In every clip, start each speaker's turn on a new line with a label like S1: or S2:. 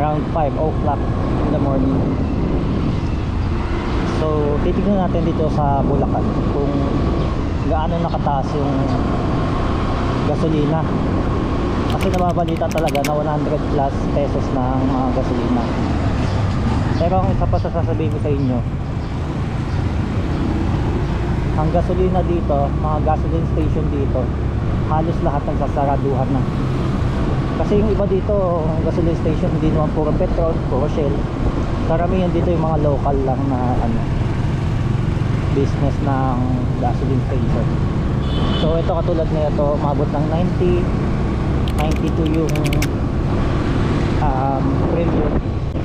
S1: around 5 o'clock in the morning. So titignan natin dito sa Bulacan kung gaano nakataas yung gasolina, kasi nababalita talaga na 100 plus pesos na ang mga gasolina. Pero ang isa pa sa sasabihin ko sa inyo, ang gasolina dito, mga gasoline station dito, halos lahat nagsasaraduhan na. Kasi yung iba dito, ang gasoline station hindi naman puro petrol, puro Shell. Karamihan dito yung mga local lang na business ng gasoline station. So ito katulad na ito, umabot ng 90, 92 yung premium.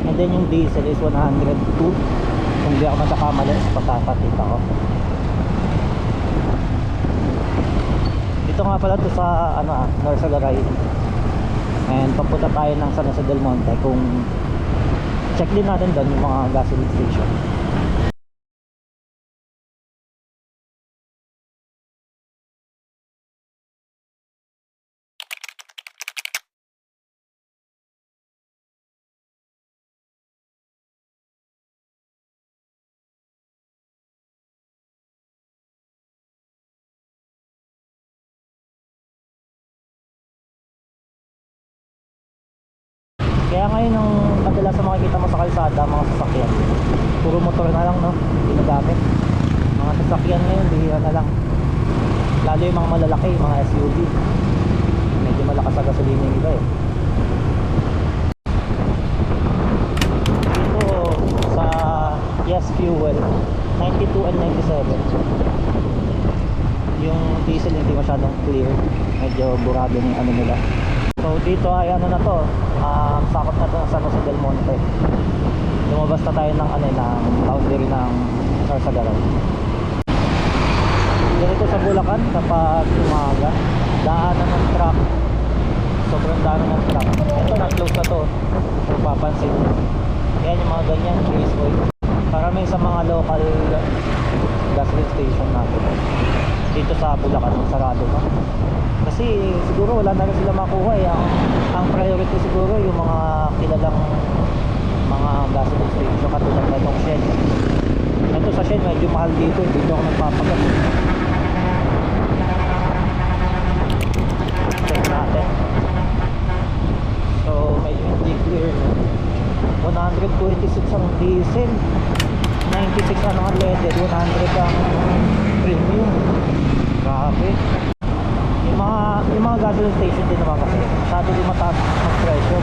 S1: And then yung diesel is 102, kung di ako nagkakamali, pagkakakita ko. Dito nga pala to sa Norsagaray, and papunta tayo ng San Jose del Monte. Kung check din natin doon yung mga gasoline station. Kaya ngayon ang madalas na makikita mo sa kalsada, mga sasakyan, puro motor na lang, no? Ginagamit. Mga sasakyan ngayon, bihira na lang. Lalo yung mga malalaki, mga SUV. Medyo malakas sa gasolina yung iba eh. Dito sa Yes Fuel, 92 and 97. Yung diesel hindi masyadong clear. Medyo burado yung ano nila. So dito ay ano na to, sakot na to ng San Jose del Monte. Lumabas na tayo ng ng boundary ng Norsagaray. Ganito sa Bulacan kapag umaga, daanan ng truck, sobrang daanan ng truck. Ito na-close na to, kung papansin nyo. Yan yung mga ganyan, raceway. Karami sa mga local gasoline station natin dito sa Bulacan, sarado na. Kasi siguro wala na rin sila makuha eh. Ang priority siguro yung mga kilalang mga gasoline station katulad na itong Shell. Ito sa Shell medyo mahal dito, hindi ako nagpapagas. Check natin. So medyo hindi clear, no? 126 ang diesel, 96 ang unleaded, 100 ang premium. Grabe. Yung mga gasoline station din naman kasi masyado din mataas ang presyo.